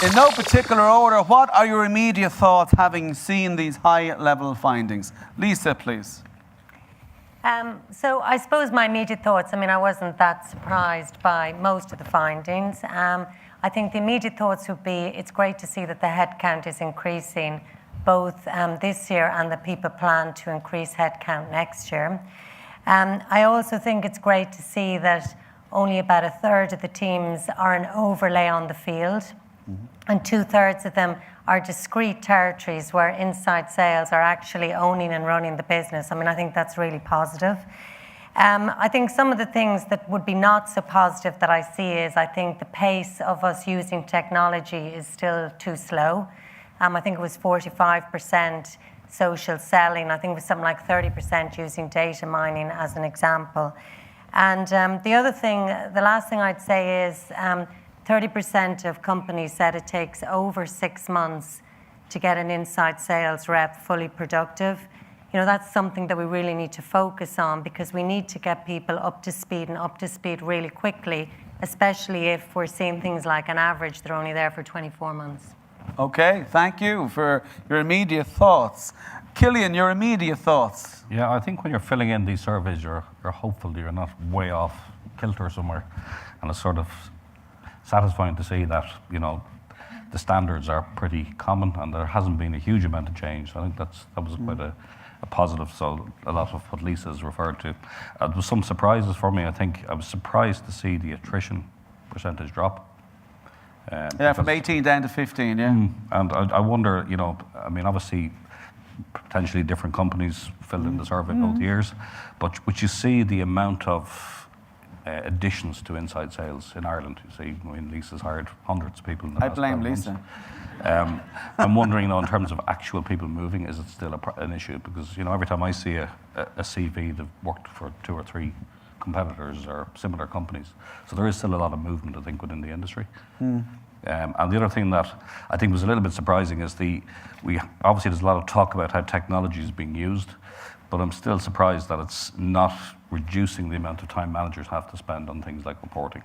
In no particular order, what are your immediate thoughts having seen these high-level findings? Lisa, please. So I suppose my immediate thoughts, I wasn't that surprised by most of the findings. I think the immediate thoughts would be it's great to see that the headcount is increasing both this year and that people plan to increase headcount next year. I also think it's great to see that only about a third of the teams are an overlay on the field, and 2/3 of them are discrete territories where inside sales are actually owning and running the business. I think that's really positive. I think some of the things that would be not so positive that I see is I think the pace of us using technology is still too slow. I think it was 45% social selling. I think it was something like 30% using data mining as an example. And the last thing I'd say is 30% of companies said it takes over 6 months to get an inside sales rep fully productive. That's something that we really need to focus on because we need to get people up to speed really quickly, especially if we're seeing things like on average, they're only there for 24 months. Okay, thank you for your immediate thoughts. Killian, your immediate thoughts? Yeah, I think when you're filling in these surveys, you're hopeful that you're not way off kilter somewhere. And it's sort of satisfying to see that, the standards are pretty common and there hasn't been a huge amount of change. So I think that was quite a positive. So a lot of what Lisa's referred to. There was some surprises for me. I think I was surprised to see the attrition percentage drop. From 18 down to 15, yeah. And I wonder, obviously, potentially different companies filled in the survey both years, but would you see the amount of additions to inside sales in Ireland? You see, Lisa's hired hundreds of people in the last 12 months. Lisa. I'm wondering, in terms of actual people moving, is it still an issue? Because, every time I see a CV, they've worked for 2 or 3 competitors or similar companies. So there is still a lot of movement, I think, within the industry. And the other thing that I think was a little bit surprising is obviously there's a lot of talk about how technology is being used, but I'm still surprised that it's not reducing the amount of time managers have to spend on things like reporting.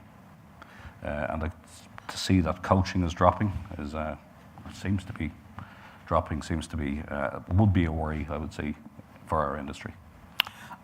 And to see that coaching is dropping would be a worry, I would say, for our industry.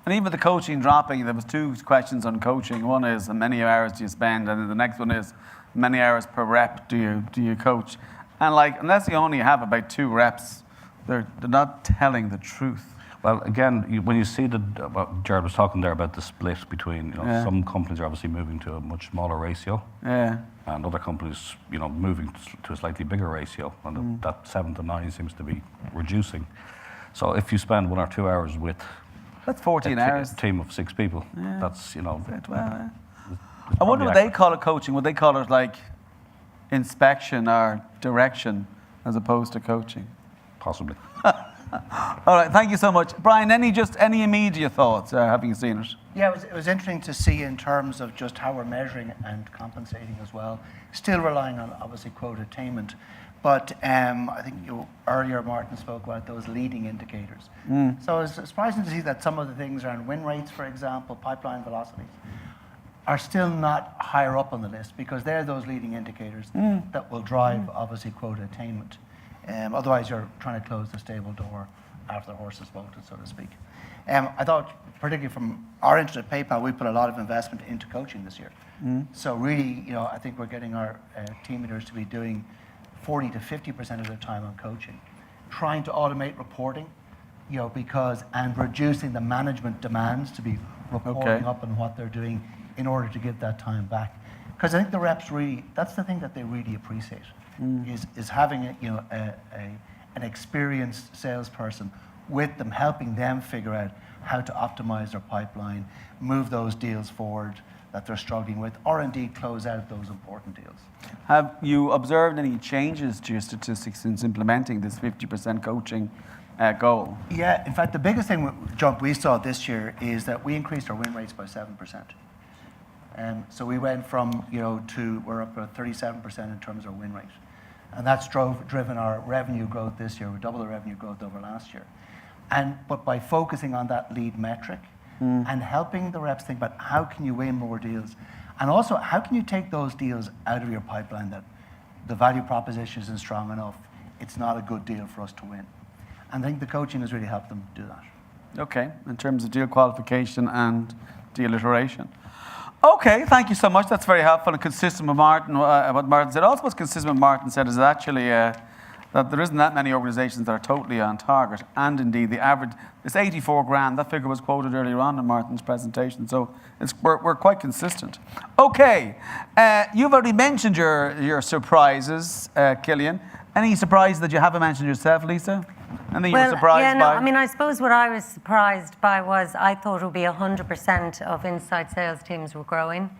And even the coaching dropping, there was 2 questions on coaching. One is, how many hours do you spend? And then the next one is, how many hours per rep do you coach? And unless you only have about 2 reps, they're not telling the truth. Well, again, when you see what Jared was talking there about the split between, some companies are obviously moving to a much smaller ratio. Yeah. And other companies, moving to a slightly bigger ratio. And that 7 to 9 seems to be reducing. So if you spend 1 or 2 hours with that's 14 hours. A team of 6 people. Yeah. That's, I wonder what they call it coaching. Would they call it like inspection or direction as opposed to coaching? Possibly. All right, thank you so much. Brian, any immediate thoughts having seen it? Yeah, it was interesting to see in terms of just how we're measuring and compensating as well. Still relying on, obviously, quota attainment. But I think earlier Martin spoke about those leading indicators. So it's surprising to see that some of the things around win rates, for example, pipeline velocities, are still not higher up on the list because they're those leading indicators that will drive, obviously, quota attainment. Otherwise, you're trying to close the stable door after the horse has bolted, so to speak. I thought, particularly from our interest at PayPal, we put a lot of investment into coaching this year. So really, I think we're getting our team leaders to be doing 40 to 50% of their time on coaching, trying to automate reporting, and reducing the management demands to be reporting up on what they're doing in order to give that time back. Because I think the reps that's the thing that they really appreciate, is having an experienced salesperson with them, helping them figure out how to optimize their pipeline, move those deals forward that they're struggling with, or indeed close out those important deals. Have you observed any changes to your statistics since implementing this 50% coaching goal? Yeah, in fact, the biggest jump we saw this year is that we increased our win rates by 7%. So we went from, we're up at 37% in terms of our win rate. And that's driven our revenue growth this year. We doubled the revenue growth over last year. But by focusing on that lead metric and helping the reps think about how can you win more deals, and also how can you take those deals out of your pipeline that the value proposition isn't strong enough, it's not a good deal for us to win. And I think the coaching has really helped them do that. Okay, in terms of deal qualification and deal iteration. Okay, thank you so much. That's very helpful and consistent with Martin, what Martin said. Also what's consistent with Martin said is actually that there isn't that many organisations that are totally on target. And indeed, the average, it's 84 grand. That figure was quoted earlier on in Martin's presentation. So we're quite consistent. Okay, you've already mentioned your surprises, Killian. Any surprises that you haven't mentioned yourself, Lisa? Anything you were surprised by? I mean, I suppose what I was surprised by was I thought it would be 100% of inside sales teams were growing.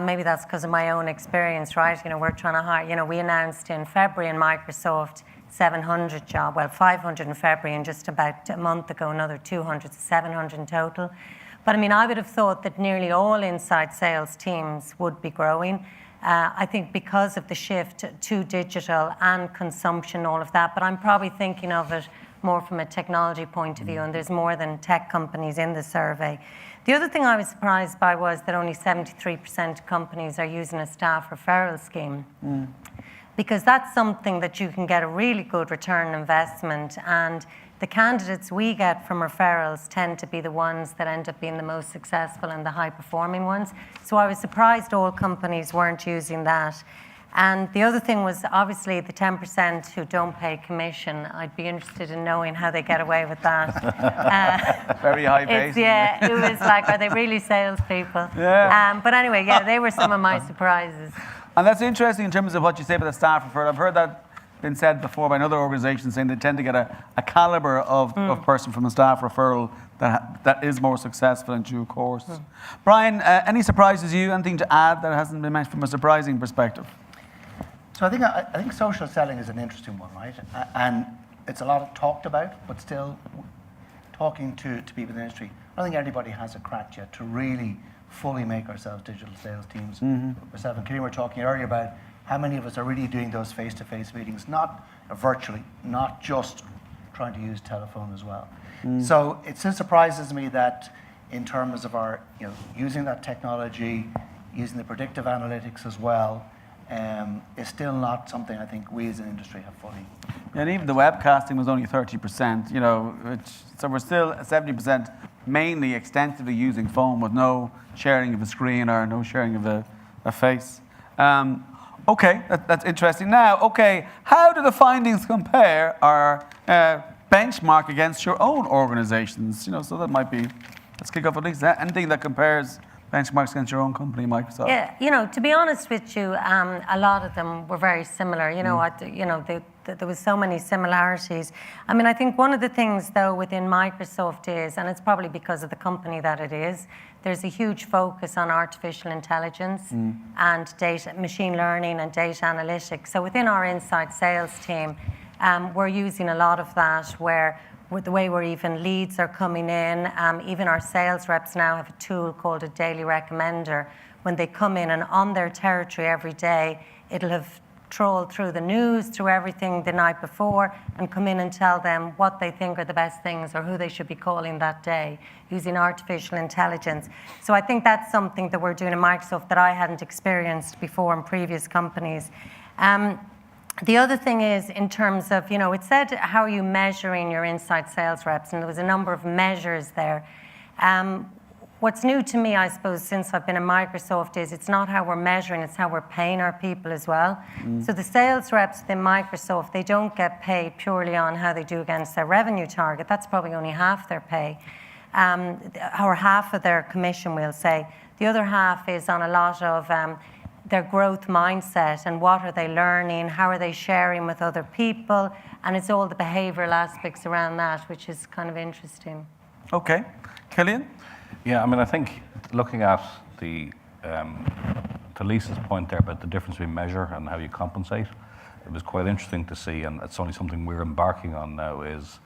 Maybe that's because of my own experience, right? You know, we're trying to hire, you know, we announced in February in Microsoft 700 jobs, well, 500 in February, and just about a month ago, another 200, 700 in total. But I mean, I would have thought that nearly all inside sales teams would be growing. I think because of the shift to digital and consumption, all of that, but I'm probably thinking of it more from a technology point of view, and there's more than tech companies in the survey. The other thing I was surprised by was that only 73% of companies are using a staff referral scheme. Because that's something that you can get a really good return on investment, and the candidates we get from referrals tend to be the ones that end up being the most successful and the high-performing ones. So I was surprised all companies weren't using that. And the other thing was obviously the 10% who don't pay commission. I'd be interested in knowing how they get away with that. Very high base. Yeah, it was like, are they really salespeople? Yeah. But anyway, yeah, they were some of my surprises. And that's interesting in terms of what you say about the staff referral. I've heard that been said before by another organisation, saying they tend to get a calibre of person from a staff referral that is more successful in due course. Brian, any surprises you? Anything to add that hasn't been mentioned from a surprising perspective? So I think social selling is an interesting one, right? And it's a lot talked about, but still talking to people in the industry, I don't think anybody has a crack yet to really fully make ourselves digital sales teams. Myself and Killian were talking earlier about how many of us are really doing those face-to-face meetings, not virtually, not just trying to use telephone as well. So it still surprises me that in terms of our, using that technology, using the predictive analytics as well, is still not something I think we as an industry have fully. And even the webcasting was only 30%, so we're still 70% mainly extensively using phone with no sharing of a screen or no sharing of a face. Okay, that's interesting. Now, okay, how do the findings compare or benchmark against your own organizations? So that might be, let's kick off at least anything that compares benchmarks against your own company, Microsoft. Yeah, to be honest with you, a lot of them were very similar. There was so many similarities. I mean, I think one of the things, though, within Microsoft is, and it's probably because of the company that it is, there's a huge focus on artificial intelligence and data, machine learning and data analytics. So within our inside sales team, we're using a lot of that where with the way where even leads are coming in, even our sales reps now have a tool called a daily recommender. When they come in and on their territory every day, it'll have trawled through the news, through everything the night before, and come in and tell them what they think are the best things or who they should be calling that day using artificial intelligence. So I think that's something that we're doing in Microsoft that I hadn't experienced before in previous companies. The other thing is in terms of, it said, how are you measuring your inside sales reps? And there was a number of measures there. What's new to me, I suppose, since I've been at Microsoft is it's not how we're measuring, it's how we're paying our people as well. So the sales reps within Microsoft, they don't get paid purely on how they do against their revenue target. That's probably only half their pay, or half of their commission, we'll say. The other half is on a lot of their growth mindset and what are they learning, how are they sharing with other people, and it's all the behavioural aspects around that, which is kind of interesting. Okay. Killian? Yeah, I mean, I think looking at to Lisa's point there about the difference between measure and how you compensate, it was quite interesting to see, and it's only something we're embarking on now, is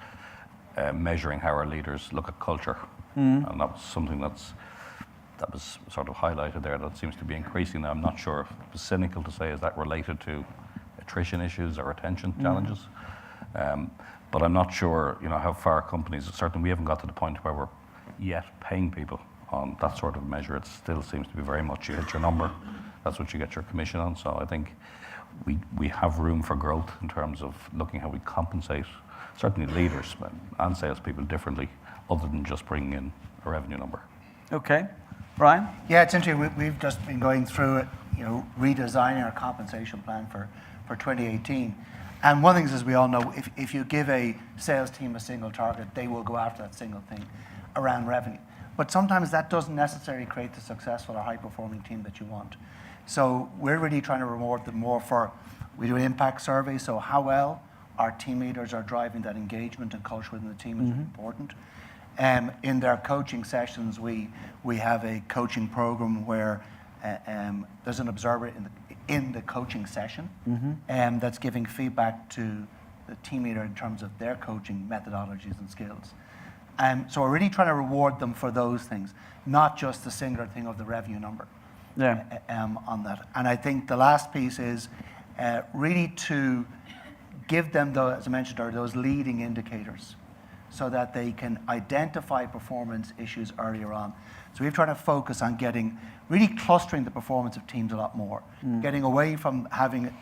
measuring how our leaders look at culture. And that was something that was sort of highlighted there that seems to be increasing now. I'm not sure if it was cynical to say, is that related to attrition issues or retention challenges? But I'm not sure, how far companies, certainly we haven't got to the point where we're yet paying people on that sort of measure. It still seems to be very much you hit your number, that's what you get your commission on. So I think we have room for growth in terms of looking how we compensate certainly leaders and salespeople differently, other than just bringing in a revenue number. Okay. Brian? Yeah, it's interesting. We've just been going through it, redesigning our compensation plan for 2018. And one of the things, as we all know, if you give a sales team a single target, they will go after that single thing around revenue. But sometimes that doesn't necessarily create the successful or high-performing team that you want. So we're really trying to reward them more for, we do an impact survey, so how well our team leaders are driving that engagement and culture within the team is important. In their coaching sessions, we have a coaching program where there's an observer in the coaching session that's giving feedback to the team leader in terms of their coaching methodologies and skills. So we're really trying to reward them for those things, not just the singular thing of the revenue number on that. And I think the last piece is really to give them, as I mentioned earlier, those leading indicators so that they can identify performance issues earlier on. So we're trying to focus on really clustering the performance of teams a lot more, getting away from having,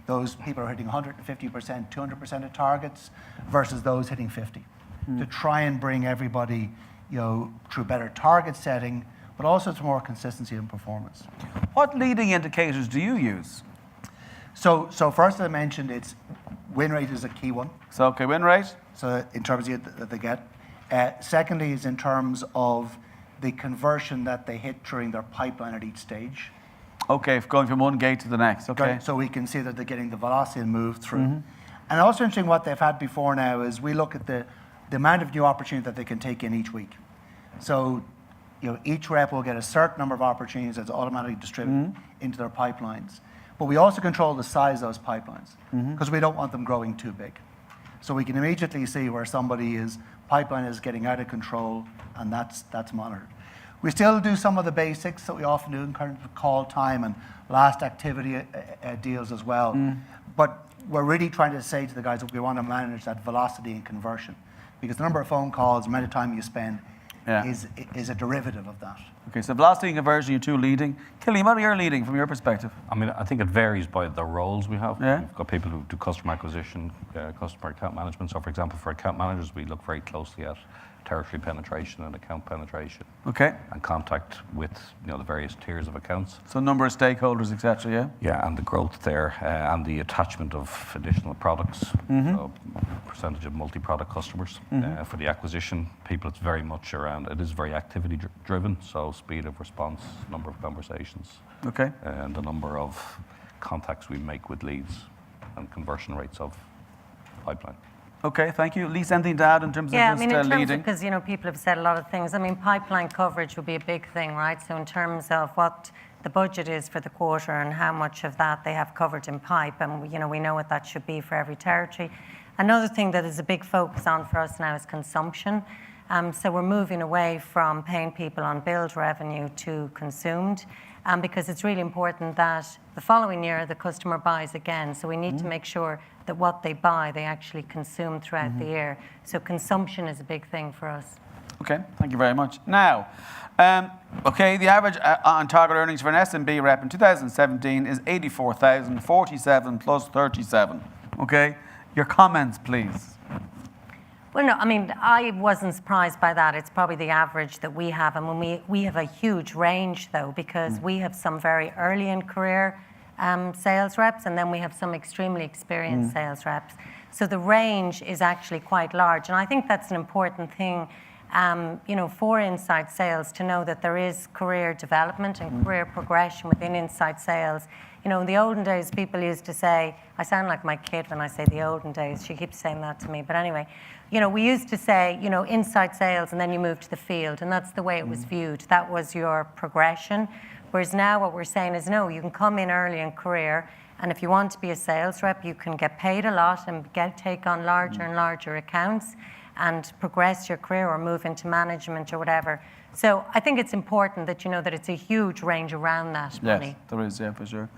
those people are hitting 150%, 200% of targets versus those hitting 50. To try and bring everybody, through better target setting, but also to more consistency in performance. What leading indicators do you use? So first, as I mentioned, it's win rate is a key one. So, okay, win rate. So in terms of that they get. Secondly is in terms of the conversion that they hit during their pipeline at each stage. Okay, going from one gate to the next, okay. So we can see that they're getting the velocity and move through. And also interesting what they've had before now is we look at the amount of new opportunities that they can take in each week. So, each rep will get a certain number of opportunities that's automatically distributed into their pipelines. But we also control the size of those pipelines because we don't want them growing too big. So we can immediately see where somebody's pipeline is getting out of control, and that's monitored. We still do some of the basics that we often do in terms of call time and last activity deals as well. But we're really trying to say to the guys that we want to manage that velocity and conversion, because the number of phone calls, the amount of time you spend is a derivative of that. Okay, so velocity and conversion, you two leading. Killian, what are you leading from your perspective? I mean, I think it varies by the roles we have. Yeah. We've got people who do customer acquisition, customer account management. So, for example, for account managers, we look very closely at territory penetration and account penetration. Okay. And contact with the various tiers of accounts. So number of stakeholders, etc. Yeah. Yeah, and the growth there, and the attachment of additional products. So percentage of multi-product customers. For the acquisition people, it's very much around. It is very activity driven. So speed of response, number of conversations. Okay. And the number of contacts we make with leads, and conversion rates of pipeline. Okay, thank you. Lisa, anything to add in terms of just in terms leading? Because people have said a lot of things. I mean, pipeline coverage would be a big thing, right? So in terms of what the budget is for the quarter and how much of that they have covered in pipe, and we know what that should be for every territory. Another thing that is a big focus on for us now is consumption. So we're moving away from paying people on billed revenue to consumed, because it's really important that the following year the customer buys again. So we need to make sure that what they buy, they actually consume throughout the year. So consumption is a big thing for us. Okay, thank you very much. Now, the average on target earnings for an SMB rep in 2017 is 84,000, 47 plus 37. Okay, your comments, please. Well, no, I mean, I wasn't surprised by that. It's probably the average that we have. And when we have a huge range, though, because we have some very early in career sales reps, and then we have some extremely experienced sales reps. So the range is actually quite large. And I think that's an important thing, for inside sales, to know that there is career development and career progression within inside sales. In the olden days, people used to say, I sound like my kid when I say the olden days. She keeps saying that to me. But anyway, we used to say, inside sales, and then you move to the field. And that's the way it was viewed. That was your progression. Whereas now what we're saying is, no, you can come in early in career, and if you want to be a sales rep, you can get paid a lot and take on larger and larger accounts and progress your career or move into management or whatever. So I think it's important that you know that it's a huge range around that money. Yes, there is, for sure.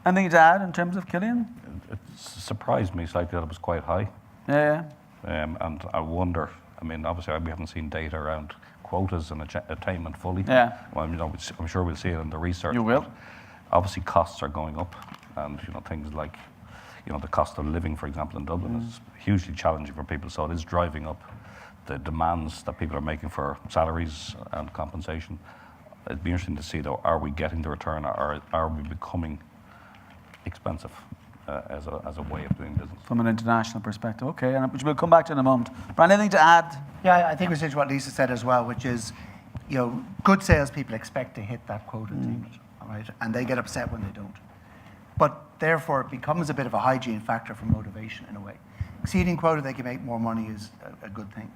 Anything to add in terms of Killian? It surprised me slightly that it was quite high. Yeah. And I wonder, I mean, obviously we haven't seen data around quotas and attainment fully. Yeah. Well, I'm sure we'll see it in the research. You will. Obviously, costs are going up, and things like the cost of living, for example, in Dublin is hugely challenging for people. So it is driving up the demands that people are making for salaries and compensation. It'd be interesting to see, though, are we getting the return, or are we becoming expensive as a way of doing business? From an international perspective, okay, and which we'll come back to in a moment. Brian, anything to add? Yeah, I think we said what Lisa said as well, which is, good salespeople expect to hit that quota attainment, all right, and they get upset when they don't. But therefore, it becomes a bit of a hygiene factor for motivation in a way. Exceeding quota, they can make more money is a good thing.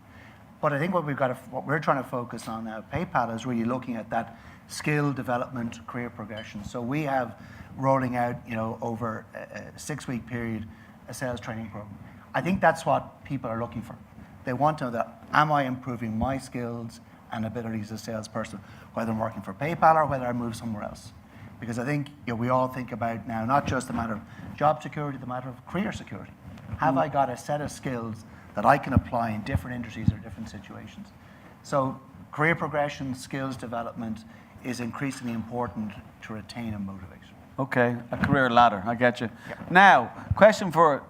But I think what we're trying to focus on now, PayPal, is really looking at that skill development, career progression. So we have rolling out, over a 6-week period, a sales training program. I think that's what people are looking for. They want to know that, am I improving my skills and abilities as a salesperson, whether I'm working for PayPal or whether I move somewhere else? Because I think we all think about now not just the matter of job security, the matter of career security. Have I got a set of skills that I can apply in different industries or different situations? So career progression, skills development is increasingly important to retain and motivate. Okay, a career ladder, I get you. Yeah. Now, question for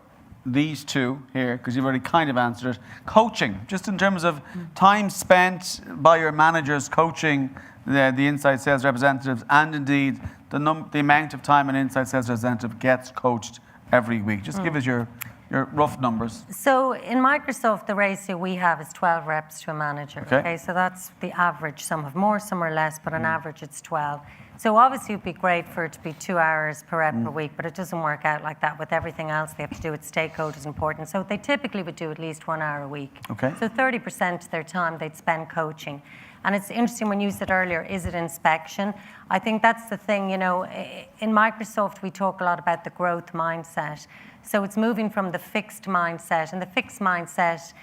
these two here, because you've already kind of answered it. Coaching, just in terms of time spent by your managers coaching the inside sales representatives, and indeed the amount of time an inside sales representative gets coached every week. Just give us your rough numbers. So in Microsoft, the ratio we have is 12 reps to a manager. Okay, so that's the average. Some have more, some are less, but on average it's 12. So obviously it'd be great for it to be 2 hours per rep per week, but it doesn't work out like that with everything else they have to do. With stakeholders important. So they typically would do at least 1 hour a week. Okay. So 30% of their time they'd spend coaching. And it's interesting when you said earlier, is it inspection? I think that's the thing, in Microsoft we talk a lot about the growth mindset. So it's moving from the fixed mindset, and the fixed mindset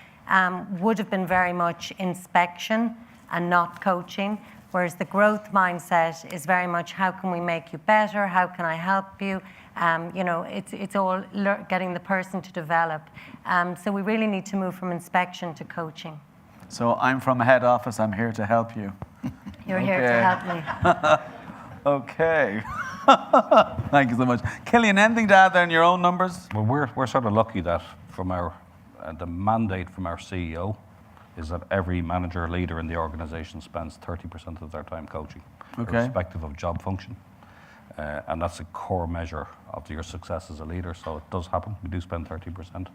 would have been very much inspection and not coaching, whereas the growth mindset is very much how can we make you better, how can I help you? It's all getting the person to develop. So we really need to move from inspection to coaching. So I'm from head office, I'm here to help you. You're here to help me. Okay. Thank you so much. Killian, anything to add there in your own numbers? Well, we're sort of lucky that from the mandate from our CEO is that every manager leader in the organisation spends 30% of their time coaching, irrespective of job function. And that's a core measure of your success as a leader. So it does happen. We do spend 30%.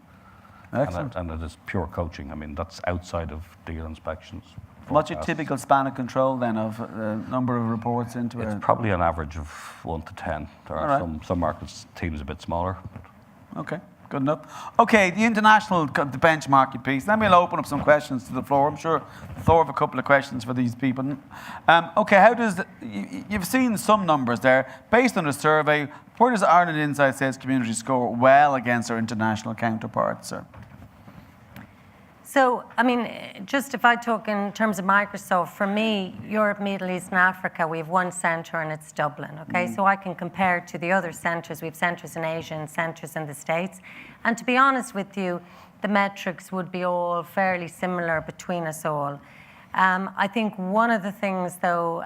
Excellent. And it is pure coaching. I mean, that's outside of deal inspections. What's your forecasts. typical span of control then of the number of reports into It's it? probably an average of 1 to 10. There are right. some markets, teams a bit smaller. Okay, good enough. Okay, the international, the benchmarking piece. Then we'll open up some questions to the floor. I'm sure the floor have a couple of questions for these people. Okay, how does, you've seen some numbers there. Based on the survey, where does Ireland inside sales community score well against our international counterparts, sir? So, I mean, just if I talk in terms of Microsoft, for me, Europe, Middle East and Africa, we have one centre and it's Dublin, okay? So I can compare to the other centres. We have centres in Asia and centres in the States. And to be honest with you, the metrics would be all fairly similar between us all. I think one of the things, though,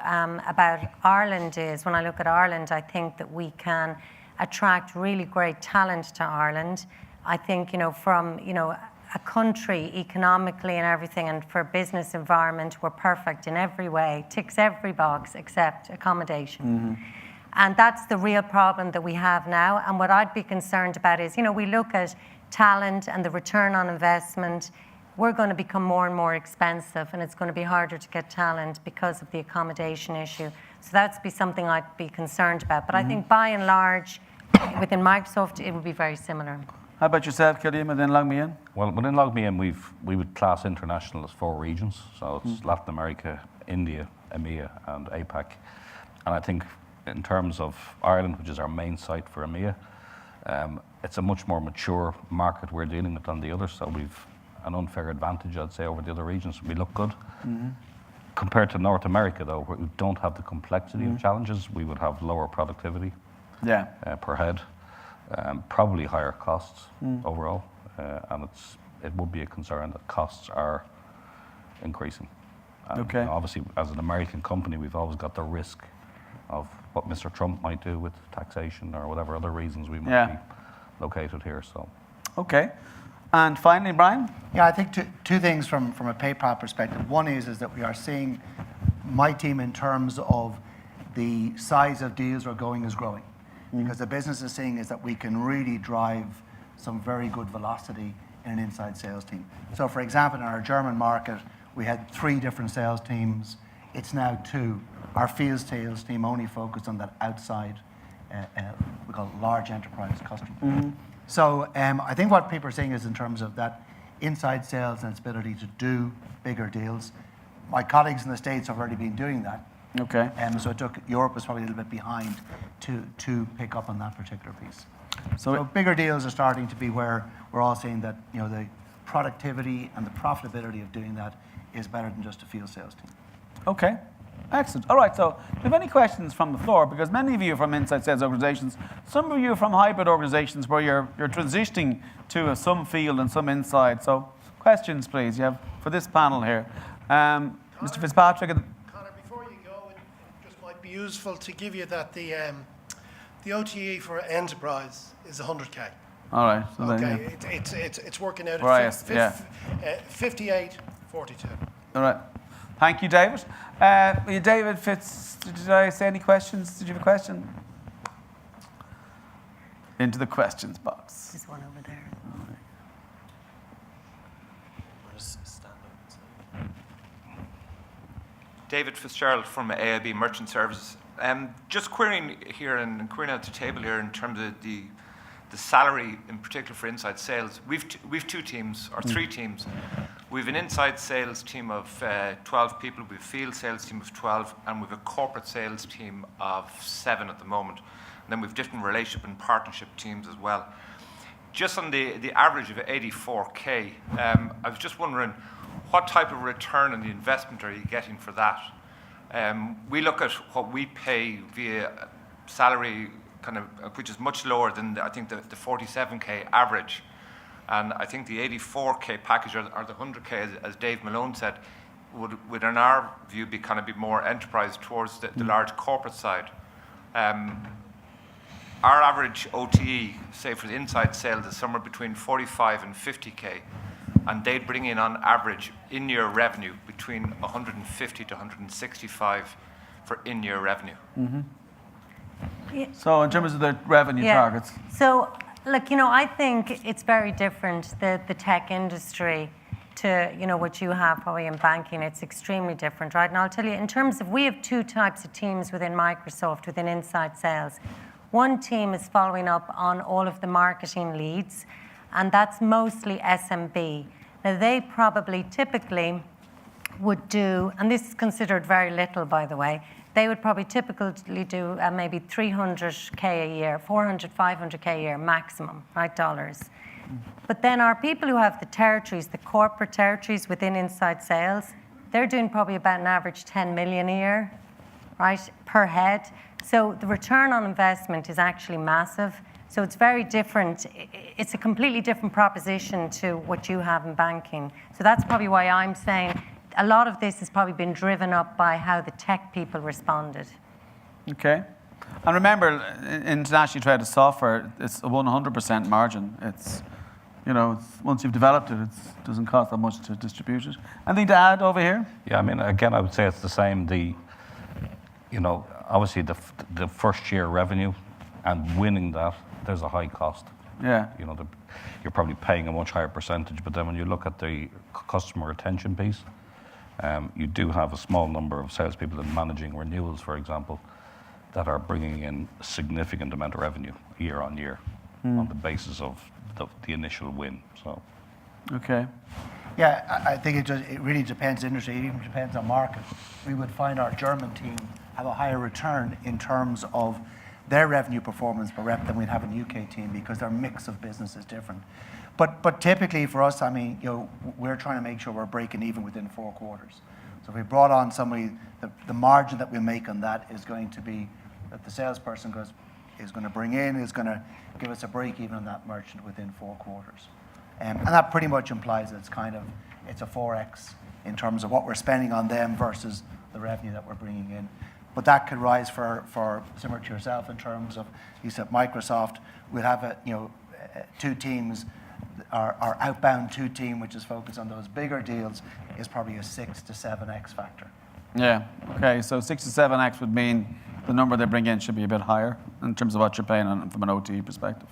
about Ireland is, when I look at Ireland, I think that we can attract really great talent to Ireland. I think, from, a country economically and everything, and for a business environment, we're perfect in every way, ticks every box except accommodation. Mm-hmm. And that's the real problem that we have now. And what I'd be concerned about is, we look at talent and the return on investment. We're going to become more and more expensive, and it's going to be harder to get talent because of the accommodation issue. So that'd be something I'd be concerned about. But I think by and large, within Microsoft, it would be very similar. How about yourself, Killian, within LogMeIn? Well, within LogMeIn, we would class international as 4 regions. So it's Latin America, India, EMEA, and APAC. And I think in terms of Ireland, which is our main site for EMEA, it's a much more mature market we're dealing with than the others. So we've an unfair advantage, I'd say, over the other regions. We look good. Mm-hmm. Compared to North America, though, where we don't have the complexity of challenges, we would have lower productivity per head. Probably higher costs overall, and it would be a concern that costs are increasing. And, okay. Obviously, as an American company, we've always got the risk of what Mr. Trump might do with taxation or whatever other reasons we might Yeah. be located here. So, Okay. And finally, Brian? Yeah, I think two things from a PayPal perspective. One is that we are seeing my team in terms of the size of deals we're going is growing. Because the business is seeing is that we can really drive some very good velocity in an inside sales team. So for example, in our German market, we had 3 different sales teams. It's now 2. Our field sales team only focused on that outside, we call it large enterprise customer. So I think what people are seeing is in terms of that inside sales and its ability to do bigger deals. My colleagues in the States have already been doing that. Okay. So it took, Europe was probably a little bit behind to pick up on that particular piece. So bigger deals are starting to be where we're all seeing that, the productivity and the profitability of doing that is better than just a field sales team. Okay. Excellent. All right, so do you have any questions from the floor? Because many of you are from inside sales organizations. Some of you are from hybrid organizations where you're transitioning to some field and some inside. So questions, please, you have for this panel here. Mr. Fitzpatrick. Conor, before you go, it just might be useful to give you that the OTE for enterprise is 100K. All right. So Okay, it's working out For at I.S.D.N. 58.42. All right. Thank you, David. David Fitz, did I say any questions? Did you have a question? Into the questions box. There's one over there. David Fitzgerald from AIB Merchant Services. Just querying here and querying at the table here in terms of the salary in particular for inside sales. We've 2 teams or 3 teams. We've an inside sales team of 12 people, we've a field sales team of 12, and we've a corporate sales team of 7 at the moment. And then we've different relationship and partnership teams as well. Just on the average of 84K, I was just wondering what type of return on the investment are you getting for that? We look at what we pay via salary, which is much lower than I think the 47K average. And I think the 84K package or the 100K, as Dave Malone said, would in our view be more enterprise towards the large corporate side. Our average OTE, say for the inside sales, is somewhere between 45 and 50K, and they'd bring in on average in-year revenue between 150 to 165 for in-year revenue. So in terms of the revenue targets. So, look, I think it's very different, the tech industry to, what you have probably in banking. It's extremely different, right? And I'll tell you, in terms of, we have 2 types of teams within Microsoft, within inside sales. One team is following up on all of the marketing leads, and that's mostly SMB. Now, they probably typically would do, and this is considered very little, by the way, they would probably typically do maybe 300K a year, 400, 500K a year maximum, right, dollars. But then our people who have the territories, the corporate territories within inside sales, they're doing probably about an average 10 million a year, right, per head. So the return on investment is actually massive. So it's very different. It's a completely different proposition to what you have in banking. So that's probably why I'm saying a lot of this has probably been driven up by how the tech people responded. Okay. And remember, internationally traded software, it's a 100% margin. It's, once you've developed it, it doesn't cost that much to distribute it. Anything to add over here? yeah, again, I would say it's the same. Obviously the first year revenue and winning that, there's a high cost. Yeah. You're probably paying a much higher percentage, but then when you look at the customer retention piece, you do have a small number of salespeople in managing renewals, for example, that are bringing in a significant amount of revenue year on year on the basis of the initial win. So, okay. Yeah, I think it really depends industry, it even depends on market. We would find our German team have a higher return in terms of their revenue performance per rep than we'd have in the UK team because their mix of business is different. But typically for us, we're trying to make sure we're breaking even within 4 quarters. So if we brought on somebody, the margin that we make on that is going to be that the salesperson is going to bring in, is going to give us a break even on that merchant within 4 quarters. And that pretty much implies that it's a 4x in terms of what we're spending on them versus the revenue that we're bringing in. But that could rise for similar to yourself in terms of, you said Microsoft, we'll have two teams. Our outbound two team, which is focused on those bigger deals, is probably a 6 to 7x factor. Yeah. Okay. So 6 to 7x would mean the number they bring in should be a bit higher in terms of what you're paying on from an OTE perspective.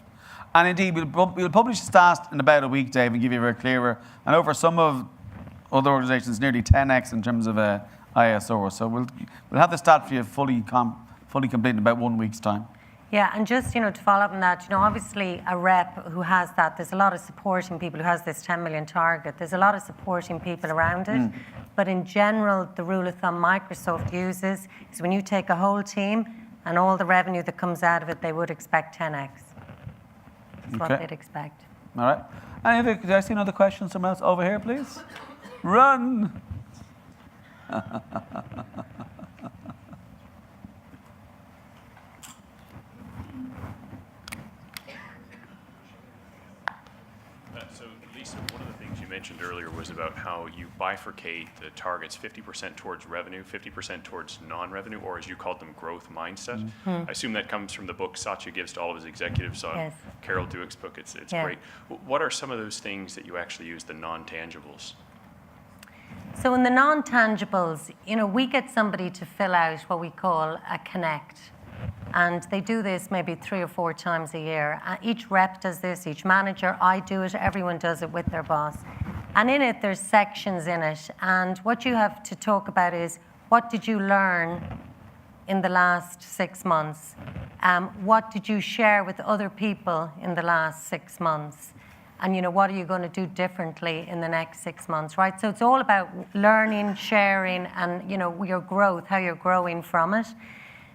And indeed, we'll publish the stats in about a week, Dave, and give you a very clearer. I know for some of other organisations, nearly 10x in terms of ISO. So we'll have the stat for you fully complete in about 1 week's time. Yeah, and just, to follow up on that, obviously a rep who has that, there's a lot of supporting people who has this 10 million target. There's a lot of supporting people around it. But in general, the rule of thumb Microsoft uses is when you take a whole team and all the revenue that comes out of it, they would expect 10x. That's what they'd expect. All right. Did I see another question? Someone else over here, please? Run! So, Lisa, one of the things you mentioned earlier was about how you bifurcate the targets 50% towards revenue, 50% towards non-revenue, or as you called them, growth mindset. I assume that comes from the book Satya gives to all of his executives on Carol Dweck's book. It's great. What are some of those things that you actually use, the non-tangibles? So in the non-tangibles, we get somebody to fill out what we call a connect. And they do this maybe 3 or 4 times a year. Each rep does this, each manager, I do it, everyone does it with their boss. And in it, there's sections in it. And what you have to talk about is, what did you learn in the last 6 months? What did you share with other people in the last 6 months? And what are you going to do differently in the next 6 months, right? So it's all about learning, sharing, and your growth, how you're growing from it.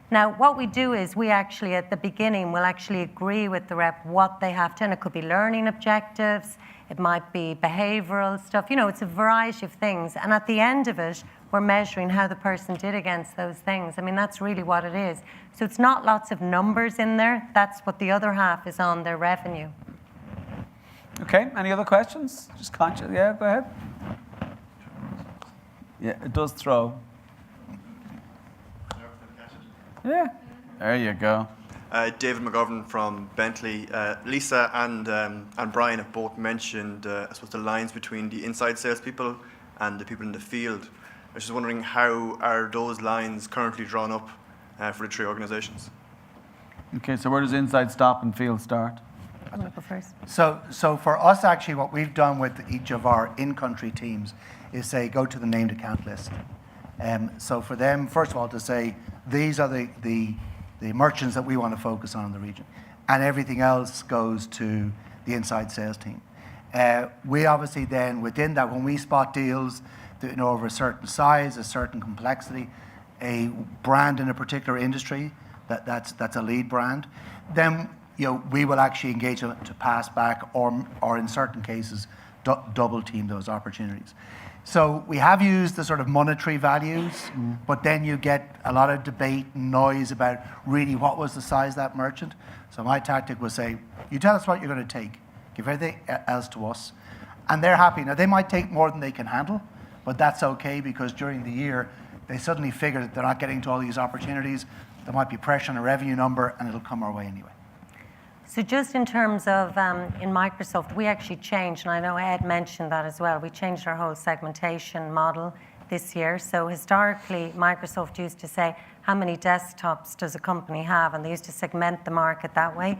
Now, what we do is we actually, at the beginning, will actually agree with the rep what they have to, and it could be learning objectives, it might be behavioral stuff, it's a variety of things. And at the end of it, we're measuring how the person did against those things. I mean, that's really what it is. So it's not lots of numbers in there, that's what the other half is on, their revenue. Okay, any other questions? Just conscious, yeah, go ahead. Yeah, it does throw. Yeah, there you go. David McGovern from Bentley. Lisa and Brian have both mentioned, I suppose, the lines between the inside salespeople and the people in the field. I was just wondering, how are those lines currently drawn up for the 3 organisations? Okay, so where does inside stop and field start? I'm going to go first. So for us, actually, what we've done with each of our in-country teams is say, go to the named account list. So for them, first of all, to say, these are the merchants that we want to focus on in the region. And everything else goes to the inside sales team. We obviously then, within that, when we spot deals that, over a certain size, a certain complexity, a brand in a particular industry, that's a lead brand, then we will actually engage them to pass back or in certain cases, double team those opportunities. So we have used the sort of monetary values, but then you get a lot of debate and noise about really what was the size of that merchant. So my tactic was say, you tell us what you're going to take, give everything else to us, and they're happy. Now they might take more than they can handle, but that's okay because during the year, they suddenly figure that they're not getting to all these opportunities. There might be pressure on a revenue number and it'll come our way anyway. So just in terms of in Microsoft, we actually changed, and I know Ed mentioned that as well, we changed our whole segmentation model this year. So historically, Microsoft used to say, how many desktops does a company have? And they used to segment the market that way.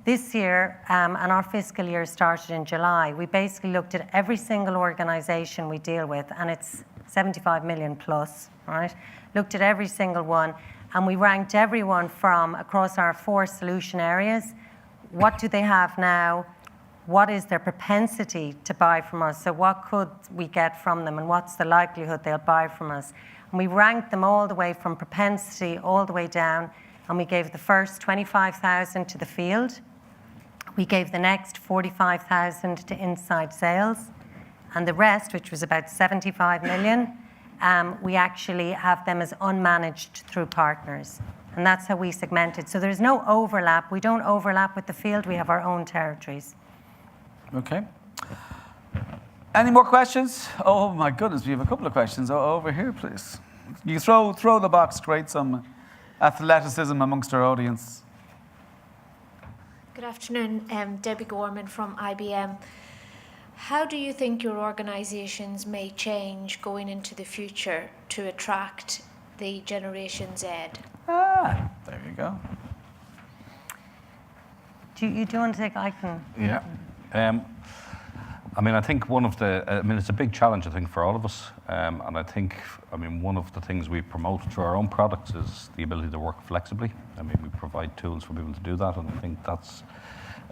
This year, and our fiscal year started in July, we basically looked at every single organization we deal with, and it's 75 million plus, right? Looked at every single one, and we ranked everyone from across our 4 solution areas. What do they have now? What is their propensity to buy from us? So what could we get from them, and what's the likelihood they'll buy from us? And we ranked them all the way from propensity all the way down, and we gave the first 25,000 to the field. We gave the next 45,000 to inside sales, and the rest, which was about 75 million, we actually have them as unmanaged through partners. And that's how we segmented. So there's no overlap. We don't overlap with the field. We have our own territories. Okay. Any more questions? Oh my goodness, we have a couple of questions. Over here, please. You throw the box to create some athleticism amongst our audience. Good afternoon, Debbie Gorman from IBM. How do you think your organisations may change going into the future to attract the Generation Z? There you go. Do you want to take? I can. Yeah. I mean, I think it's a big challenge, I think, for all of us. And I think, one of the things we promote through our own products is the ability to work flexibly. I mean, we provide tools for people to do that. And I think that's,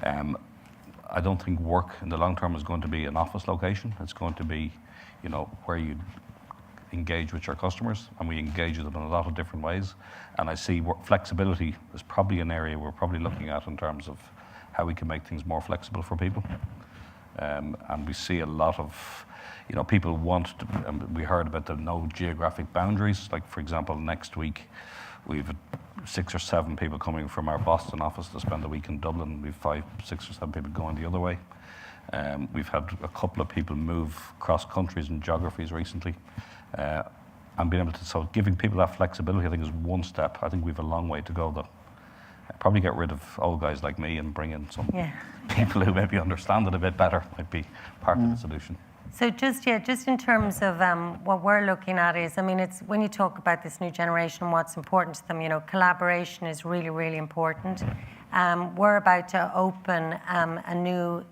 I don't think work in the long term is going to be an office location. It's going to be, where you engage with your customers, and we engage with them in a lot of different ways. And I see flexibility is probably an area we're probably looking at in terms of how we can make things more flexible for people. And we see a lot of, people want to, we heard about the no geographic boundaries. Like, for example, next week, we've 6 or 7 people coming from our Boston office to spend a week in Dublin. We've 5, 6 or 7 people going the other way. We've had a couple of people move cross countries and geographies recently. And being able to, so giving people that flexibility, I think, is one step. I think we've a long way to go, though. Probably get rid of old guys like me and bring in some people who maybe understand it a bit better, might be part of the solution. So just in terms of what we're looking at is, it's when you talk about this new generation, what's important to them, collaboration is really, really important. We're about to open a new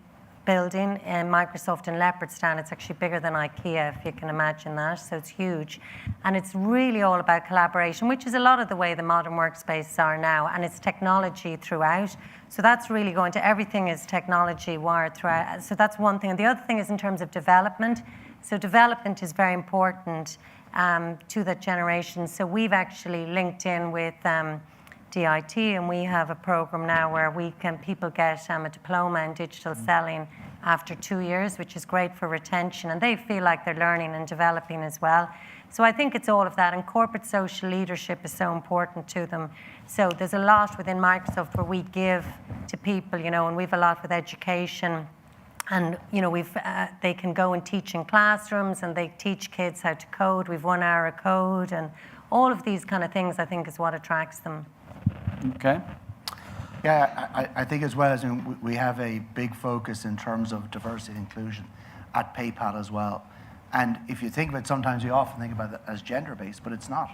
building in Microsoft in Leopardstown. It's actually bigger than IKEA, if you can imagine that, so it's huge. And it's really all about collaboration, which is a lot of the way the modern workspaces are now, and it's technology throughout. So that's really going to, everything is technology wired throughout. So that's one thing. And the other thing is in terms of development. So development is very important to that generation. So we've actually linked in with DIT, and we have a program now where people get a diploma in digital selling after 2 years, which is great for retention, and they feel like they're learning and developing as well. So I think it's all of that, and corporate social leadership is so important to them. So there's a lot within Microsoft where we give to people, and we've a lot with education, and they can go and teach in classrooms, and they teach kids how to code. We've 1 hour of code, and all of these kind of things, I think, is what attracts them. Okay. Yeah, I think as well as we have a big focus in terms of diversity and inclusion at PayPal as well. And if you think of it, sometimes we often think about it as gender-based, but it's not.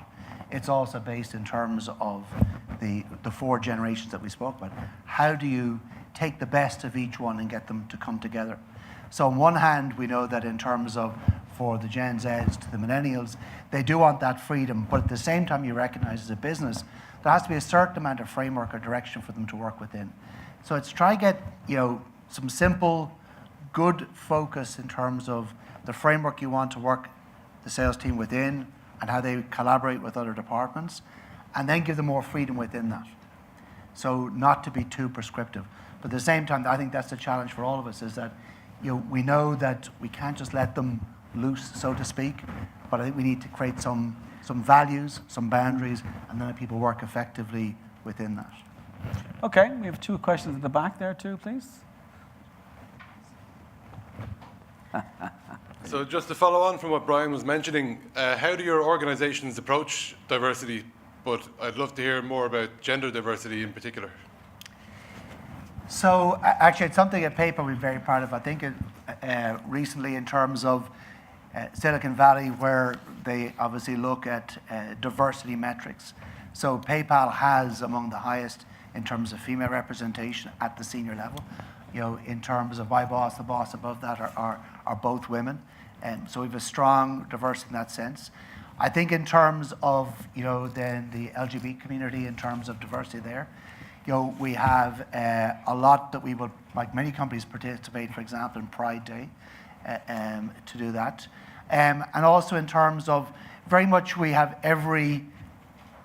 It's also based in terms of the 4 generations that we spoke about. How do you take the best of each one and get them to come together? So on one hand, we know that in terms of for the Gen Zs to the millennials, they do want that freedom, but at the same time you recognize as a business, there has to be a certain amount of framework or direction for them to work within. So it's try to get some simple, good focus in terms of the framework you want to work the sales team within and how they collaborate with other departments, and then give them more freedom within that. So not to be too prescriptive. But at the same time, I think that's the challenge for all of us, is that we know that we can't just let them loose, so to speak, but I think we need to create some values, some boundaries, and then let people work effectively within that. Okay, we have 2 questions at the back there too, please. So just to follow on from what Brian was mentioning, how do your organizations approach diversity? But I'd love to hear more about gender diversity in particular. So actually, it's something at PayPal we're very proud of. I think recently in terms of Silicon Valley, where they obviously look at diversity metrics. So PayPal has among the highest in terms of female representation at the senior level. In terms of my boss, the boss above that are both women. And so we have a strong diversity in that sense. I think in terms of, then the LGBT community, in terms of diversity there, we have a lot that we will, like many companies, participate, for example, in Pride Day to do that. And also in terms of very much we have every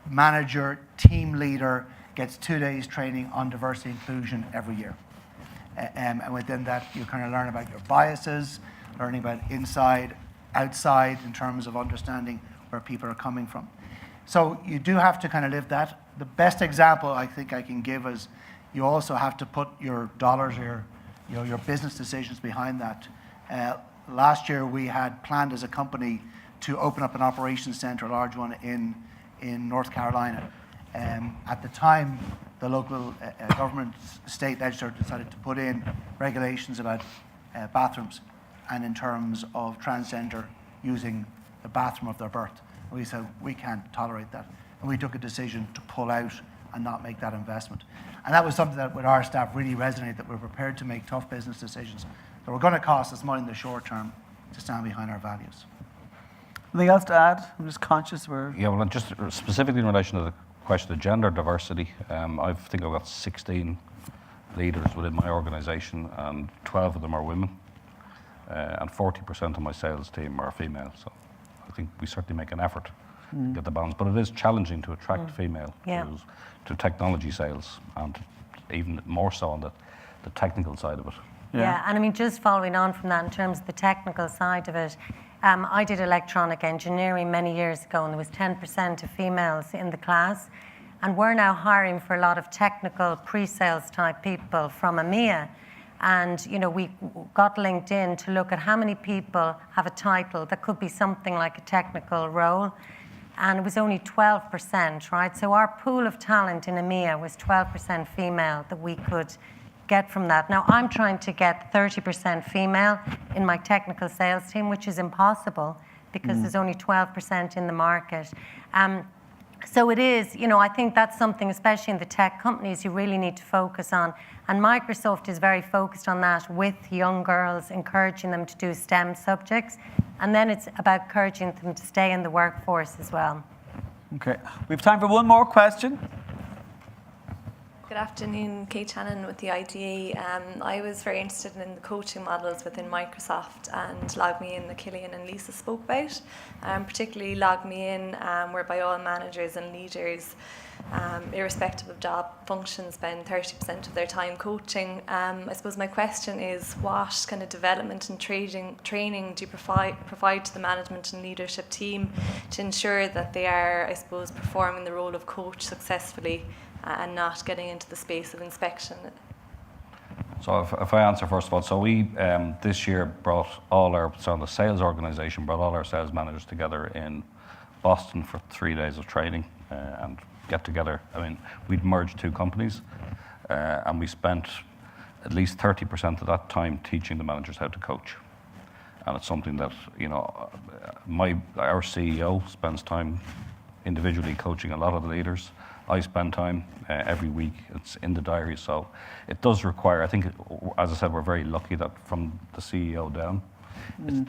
manager, team leader gets 2 days training on diversity inclusion every year. And within that, you kind of learn about your biases, learning about inside, outside, in terms of understanding where people are coming from. So you do have to kind of live that. The best example I think I can give is you also have to put your dollars, your business decisions behind that. Last year we had planned as a company to open up an operations center, a large one in North Carolina. At the time, the local government, state legislature decided to put in regulations about bathrooms and in terms of transgender using the bathroom of their birth. And we said, we can't tolerate that. And we took a decision to pull out and not make that investment. And that was something that with our staff really resonated, that we're prepared to make tough business decisions that were going to cost us money in the short term to stand behind our values. Anything else to add? I'm just conscious we're... Yeah, well, just specifically in relation to the question of gender diversity, I think I've got 16 leaders within my organisation, and 12 of them are women, and 40% of my sales team are female. So I think we certainly make an effort to get the balance. But it is challenging to attract female to technology sales, and even more so on the technical side of it. Yeah, and I mean, just following on from that in terms of the technical side of it, I did electronic engineering many years ago, and there was 10% of females in the class. And we're now hiring for a lot of technical pre-sales type people from EMEA. And, you know, we got LinkedIn to look at how many people have a title that could be something like a technical role. And it was only 12%, right? So our pool of talent in EMEA was 12% female that we could get from that. Now, I'm trying to get 30% female in my technical sales team, which is impossible because there's only 12% in the market. So it is, you know, I think that's something, especially in the tech companies, you really need to focus on. And Microsoft is very focused on that with young girls, encouraging them to do STEM subjects. And then it's about encouraging them to stay in the workforce as well. Okay, we have time for one more question. Good afternoon, Kate Shannon with the I.D.N. I was very interested in the coaching models within Microsoft, and Log Me In that Killian and Lisa spoke about. Particularly Log Me In, whereby all managers and leaders, irrespective of job function, spend 30% of their time coaching. I suppose my question is, what kind of development and training do you provide to the management and leadership team to ensure that they are, I suppose, performing the role of coach successfully and not getting into the space of inspection? So if I answer first of all, so we this year brought the sales organisation brought all our sales managers together in Boston for 3 days of training and get together. I mean, we'd merged two companies and we spent at least 30% of that time teaching the managers how to coach. And it's something that, you know, our CEO spends time individually coaching a lot of the leaders. I spend time every week. It's in the diary, so it does require, I think, as I said, we're very lucky that from the CEO down,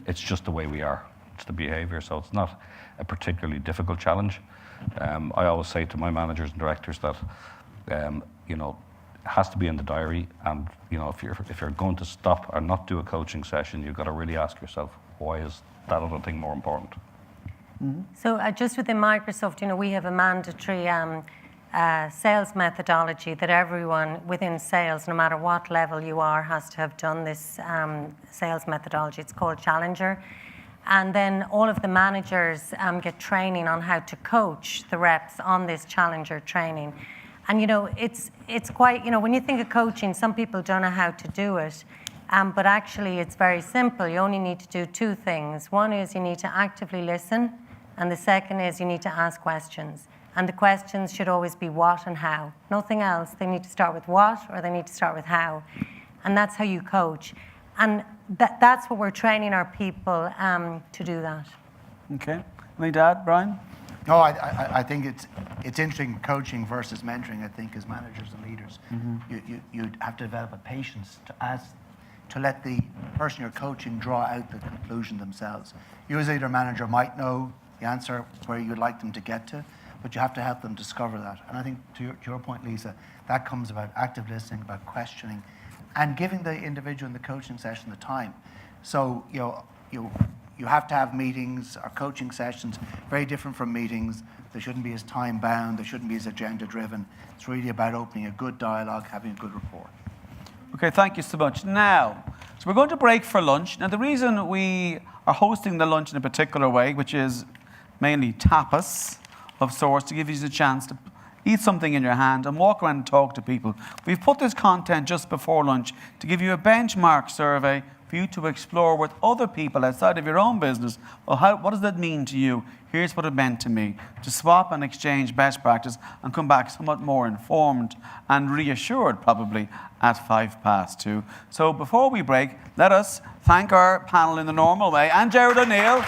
it's just the way we are. It's the behaviour, so it's not a particularly difficult challenge. I always say to my managers and directors that, you know, it has to be in the diary, and, you know, if you're going to stop or not do a coaching session, you've got to really ask yourself, why is that other thing more important? So just within Microsoft, you know, we have a mandatory sales methodology that everyone within sales, no matter what level you are, has to have done this sales methodology. It's called Challenger. And then all of the managers get training on how to coach the reps on this Challenger training. And, you know, it's quite, you know, when you think of coaching, some people don't know how to do it. But actually, it's very simple. You only need to do two things. One is you need to actively listen. And the second is you need to ask questions. And the questions should always be what and how. Nothing else. They need to start with what or they need to start with how. And that's how you coach. And that's what we're training our people to do that. Okay. Any dad, Brian? No, I think it's interesting, coaching versus mentoring, I think, as managers and leaders. You have to develop a patience to let the person you're coaching draw out the conclusion themselves. You as a leader manager might know the answer where you'd like them to get to, but you have to help them discover that. And I think to your point, Lisa, that comes about active listening, about questioning, and giving the individual in the coaching session the time. So you have to have meetings or coaching sessions, very different from meetings. They shouldn't be as time bound, they shouldn't be as agenda driven. It's really about opening a good dialogue, having a good rapport. Okay, thank you so much. Now, so we're going to break for lunch. Now, the reason we are hosting the lunch in a particular way, which is mainly tapas of sorts, to give you a chance to eat something in your hand and walk around and talk to people. We've put this content just before lunch to give you a benchmark survey for you to explore with other people outside of your own business. Well, what does that mean to you? Here's what it meant to me. To swap and exchange best practice and come back somewhat more informed and reassured probably at 2:05. So before we break, let us thank our panel in the normal way and Gerard O'Neill.